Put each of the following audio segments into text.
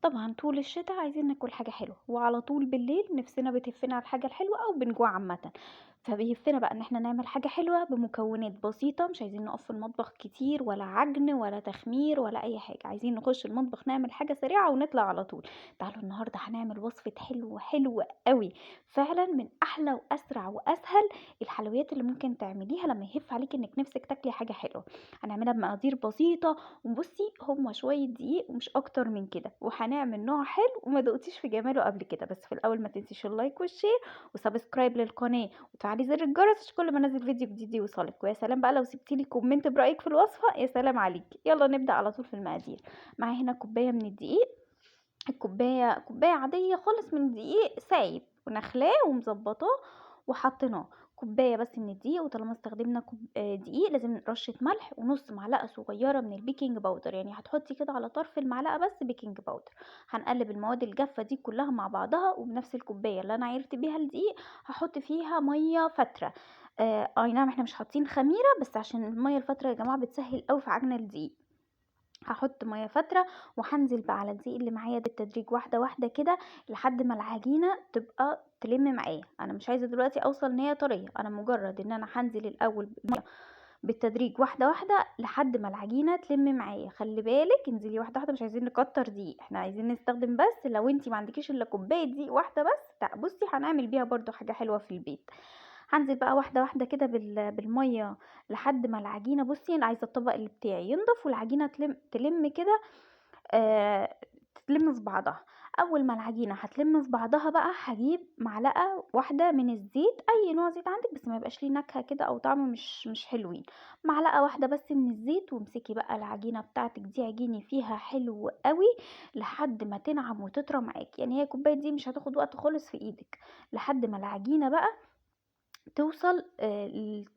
طبعًا طول الشتا عايزين ناكل حاجة حلوة، وعلى طول بالليل نفسنا بتهفنا على الحاجة الحلوة أو بنجوع عامةً، فبيهفنا بقى إن إحنا نعمل حاجة حلوة بمكونات بسيطة، مش عايزين نقف في المطبخ كتير ولا عجن ولا تخمير ولا أي حاجة، عايزين نخش المطبخ نعمل حاجة سريعة ونطلع على طول. تعالوا النهارده هنعمل وصفة حلو أوي، فعلًا من أحلى وأسرع وأسهل الحلويات اللي ممكن تعمليها لما يهف عليكِ إنِك نفسِك تاكلي حاجة حلوة. هنعملها بمقادير بسيطة، وبُصّي هُم شوية دقيق ومش أكتر من كده، وهنعمل نوع حلو وما دُقتيش في جماله قبل كده. بس في الأول ما تنسيش اللايك والشير وسبسكرايب للقناة وتفعلي زر الجرس عشان كل ما انزل فيديو جديد يوصلك. ويا سلام بقى لو سبتي لي كومنت برأيك في الوصفة، يا سلام عليكِ. يالّا نبدأ على طول في المقادير. معايا هنا كوباية من الدقيق، كوباية عادية خالص من الدقيق سايب ونخلاه ومضبطاه وحطيناه. كوباية بس من الدقيق، وطالما استخدمنا دقيق لازم رشة ملح ونص معلقة صغيرة من البيكنج باودر، يعني هتحطي كده على طرف المعلقة بس بيكنج باودر. هنقلب المواد الجافة دي كلها مع بعضها، وبنفس الكوباية اللي انا عيرت بيها الدقيق هحط فيها مية فترة. اي نعم احنا مش حاطين خميرة، بس عشان المية الفترة يا جماعة بتسهل قوي في عجن الدقيق. هاحط مَيّة فاترة، وهانزل بقى على الدقيق اللي معايا بالتدريج واحدة واحدة كده لحد ما العجينة تبقى تلم معايا. أنا مش عايزة دلوقتي أوصل إن هي طرية، أنا مجرد إن أنا هانزل الأول بالمَيّة بالتدريج واحدة واحدة لحد ما العجينة تلم معايا. خلي بالك انزلي واحدة واحدة، مش عايزين نكتر دقيق، احنا عايزين نستخدم بس لو انتي ما عندكيش الا كوباية دقيق واحدة بس. بصي هنعمل بيها برضو حاجة حلوة في البيت. هانزل بقى واحدة واحدة كده بالمَيّة لحد ما العجينة، بُصّي أنا عايزة الطبق اللي بتاعي ينضف والعجينة تلِم كده، آآ تلِم في بعضها. أول ما العجينة هتلِم في بعضها بقى هاجيب معلقة واحدة من الزيت، أي نوع زيت عندِك بس ما يبقاش ليه نكهة كده أو طعم مش حلوين. معلقة واحدة بس من الزيت، وامسكي بقى العجينة بتاعتِك دي عجيني فيها حلو أوي لحد ما تنعم وتطرى معاكِ. يعني هي الكوباية دي مش هتاخد وقت خالص في إيدِك، لحد ما العجينة بقى توصل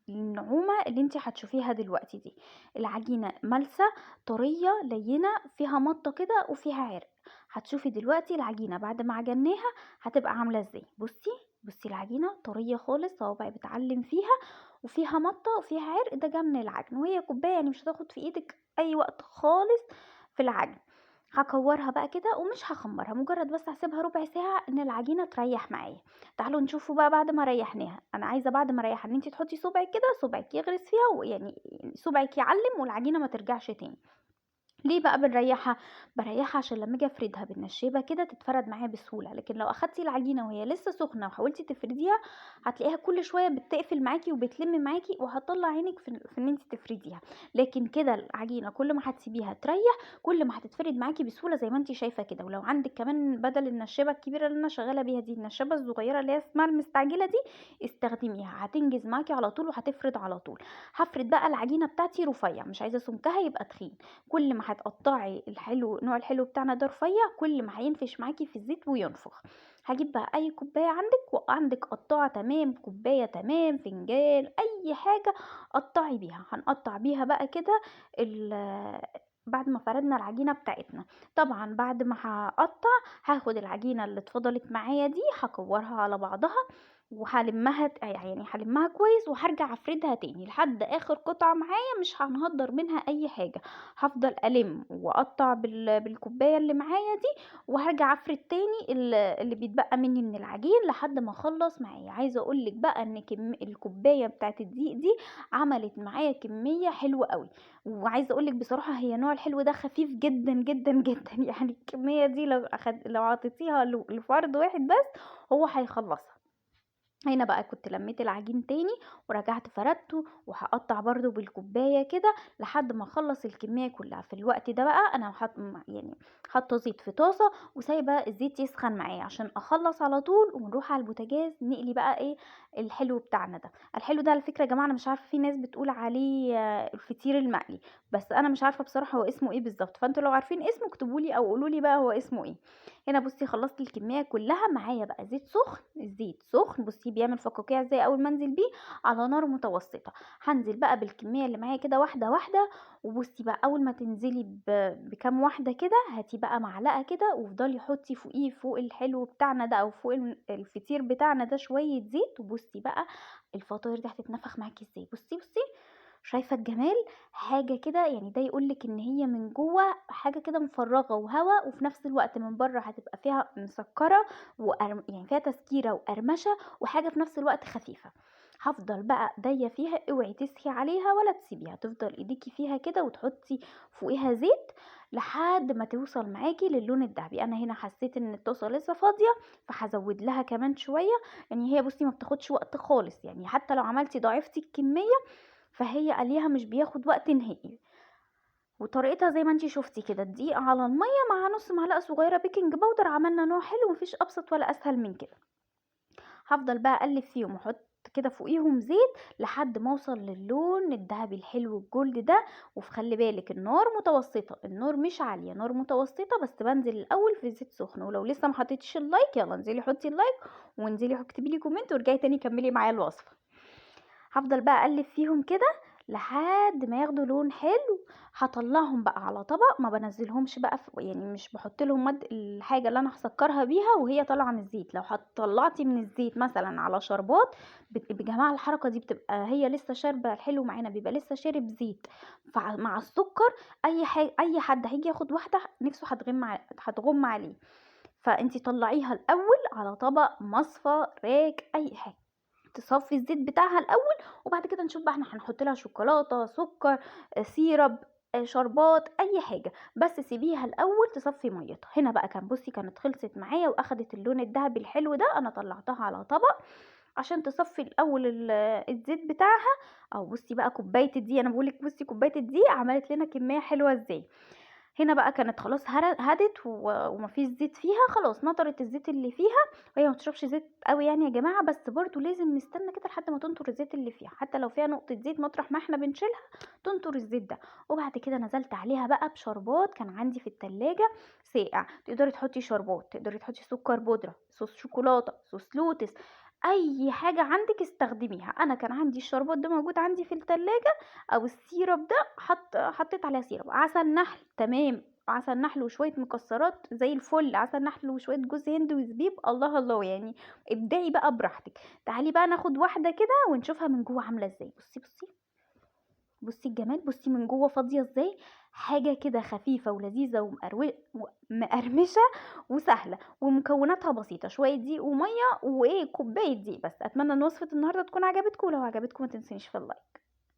للنعومة اللي أنتِ هتشوفيها دلوقتي دي. العجينة ملسة، طرية، لينة، فيها مطّة كده وفيها عرق. هتشوفي دلوقتي العجينة بعد ما عجناها هتبقى عاملة إزاي. بُصّي العجينة طرية خالص، صوابعي بتعلّم فيها وفيها مطّة وفيها عرق، ده جه من العجن، وهي كوباية يعني مش هتاخد في إيدِك أي وقت خالص في العجن. هاكوّرها بقى كده ومش هاخمّرها، مجرد بس هاسيبها ربع ساعة إن العجينة تريّح معايا. تعالوا نشوفه بقى بعد ما ريحناها. انا عايزه بعد ما اريحها ان انت تحطي صبعك كده، صبعك يغرس فيها ويعني صبعك يعلم والعجينه ما ترجعش تاني. ليه بقى بنريحها؟ باريحها عشان لمّا آجي أفردها بالنشّابة كده تتفرد معايا بسهولة. لكن لو أخدتِ العجينة وهي لسه سخنة وحاولتِ تفرديها هتلاقيها كل شوية بتقفل معاكِ وبتلم معاكِ وهتطلّع عينِك في إن أنتِ تفرديها. لكن كده العجينة كل ما هتسيبيها تريّح كل ما هتتفرد معاكِ بسهولة زي ما أنتِ شايفة كده. ولو عندِك كمان بدل النشّابة الكبيرة اللي أنا شغّالة بيها دي، النشّابة الصغيرة اللي هي اسمها المستعجلة دي، استخدميها هتنجز معاكِ على طول وهتفرد على طول. هافرد بقى العجينة بتاعتي رفيّع، مش عايزة سمكها يبقى تخين. كل ما هتقطعي نوع الحلو بتاعنا ده رفيع كل ما هينفش معاكي في الزيت وينفخ. هجيب بقى اي كوبايه عندك قطاعه تمام، كوبايه تمام، فنجان، اي حاجه قطعي بيها. هنقطع بيها بقى كده بعد ما فردنا العجينه بتاعتنا. طبعا بعد ما هقطع هاخد العجينه اللي اتفضلت معايا دي هكورها على بعضها وهلمها يعني هلمها كويس وهرجع افردها تاني لحد اخر قطعه معايا، مش هنهدر منها اي حاجه. هافضل ألِم وأقطّع بالكوباية اللي معايا دي، وهارجع أفرد تاني اللي بيتبقى منّي من العجين لحد ما أخلّص معايا. عايزة أقول لِك بقى إن الكوباية بتاعة الدقيق دي عملت معايا كمية حلوة أوي. وعايزة أقول لِك بصراحة هي نوع الحلو ده خفيف جدًا، جدًا، جدًا. يعني الكمية دي لو عطيتيها لفرد واحد بس هو هيخلّصها. هنا بقى كنت لميت العجين تاني ورجعت فردته وهقطع برضو بالكوبايه كده لحد ما اخلص الكميه كلها. في الوقت ده بقى انا يعني حاطه زيت في طاسه وسايبه الزيت يسخن معايا عشان اخلص على طول، ونروح على البوتاجاز نقلي بقى ايه الحلو بتاعنا ده. الحلو ده على فكره يا جماعه انا مش عارفه، في ناس بتقول عليه الفطير المقلي، بس انا مش عارفه بصراحه هو اسمه ايه بالظبط. فانتوا لو عارفين اسمه اكتبولي او قولولي بقى هو اسمه ايه. هنا بُصّي خلّصت الكمية كلّها، معايا بقى زيت سُخن، الزيت سُخن بُصّي بيعمل فقاقيع إزاي أول ما أنزل بيه على نار متوسطة. هانزل بقى بالكمية اللي معايا كده واحدة، واحدة. وبُصّي بقى أول ما تنزلي بكام واحدة كده، هاتي بقى معلقة كده وافضلي حُطّي فوقيه فوق الحلو بتاعنا ده أو فوق الفطير بتاعنا ده شوية زيت. وبُصّي بقى الفطاير دي هتتنفخ معاكِ إزاي. بُصّي، شايفة الجمال؟ حاجة كده يعني ده يقول لِك إن هي من جوّه حاجة كده مفرّغة وهوا، وفي نفس الوقت من برّه هتبقى فيها مسكّرة يعني فيها تسكيرة وقرمشة وحاجة في نفس الوقت خفيفة. هافضل بقى دايّة فيها، اوعي تسهي عليها ولا تسيبيها، تفضل إيديكِ فيها كده وتحطّي فوقيها زيت لحد ما توصل معاكِ للون الدهبي. أنا هنا حسيت إن الطاسة لسه فاضية، فهازوّد لها كمان شوية. يعني هي بُصّي ما بتاخدش وقت خالص، يعني حتى لو عملتِ ضاعفتِ الكمية فهي قليها مش بياخد وقت نهائي. وطريقتها زي ما انتي شفتي كده، دقيق على المية مع نص معلقة صغيرة بيكنج باودر، عملنا نوع حلو. مفيش ابسط ولا اسهل من كده. هفضل بقى اقلب فيهم واحط كده فوقيهم زيت لحد ما اوصل للون الذهبي الحلو الجولد ده. خلي بالك النار متوسطة، النار مش عالية، نار متوسطة. بس بنزل الاول في زيت سخن. ولو لسه ما حطيتيش اللايك، يلا انزلي حطي اللايك، وانزلي اكتبي لي كومنت، ورجعي تاني كملي معايا الوصفة. هافضل بقى أقلِّب فيهم كده لحد ما ياخدوا لون حلو. هاطلّعهم بقى على طبق، ما بانزّلهمش بقى يعني مش باحط لهم الحاجة اللي أنا هاسكّرها بيها وهي طالعة من الزيت. لو طلّعتِ من الزيت مثلًا على شربات، بجماعة الحركة دي بتبقى هي لسه شاربة الحلو معانا، بيبقى لسه شارب زيت. مع السكر أي حد هييجي ياخد واحدة نِفْسه هتغُم عليه. فأنتِ طلّعيها الأول على طبق، مصفى، راك، أي حاجة. تصفّي الزيت بتاعها الأول، وبعد كده نشوف بقى إحنا هنحط لها شوكولاتة، سُكّر، سيرب، شربات، أي حاجة. بس سيبيها الأول تصفّي مَيّتها. هنا بقى بُصّي كانت خلصت معايا وأخدت اللون الدهبي الحلو ده. أنا طلّعتها على طبق عشان تصفّي الأول الزيت بتاعها. أهو بُصّي بقى كوباية الدقيق، أنا باقول لِك بُصّي كوباية الدقيق عملت لنا كمية حلوة إزاي. هنا بقى كانت خلاص هدِت وما فيش زيت فيها، خلاص نطرت الزيت اللي فيها. وهي ما بتشربش زيت أوي يعني يا جماعة، بس برضه لازم نستنى كده لحد ما تنطر الزيت اللي فيها، حتى لو فيها نقطة زيت مطرح ما إحنا بنشيلها تنطر الزيت ده. وبعد كده نزلت عليها بقى بشربات كان عندي في التلاجة ساقع. تقدري تحطي شربات، تقدري تحطي سكر بودرة، صوص شوكولاتة، صوص لوتس، أي حاجة عندِك استخدميها. أنا كان عندي الشربات ده موجود عندي في التلاجة، أو السيرب ده حطيت عليها سيرب. عسل نحل تمام، عسل نحل وشوية مكسرات زي الفل، عسل نحل وشوية جوز هند وزبيب، الله الله يعني. ابدعي بقى براحتك. تعالي بقى ناخد واحدة كده ونشوفها من جوه عاملة ازاي. بصي بصي بصي الجمال، بصي من جوه فاضية ازاي. حاجة كده خفيفة ولذيذة ومقرمشة وسهلة، ومكوناتها بسيطة، شوية دقيق ومية وايه كوباية دقيق بس. اتمنى ان وصفة النهاردة تكون عجبتكم، ولو عجبتكم ما تنسونيش في اللايك.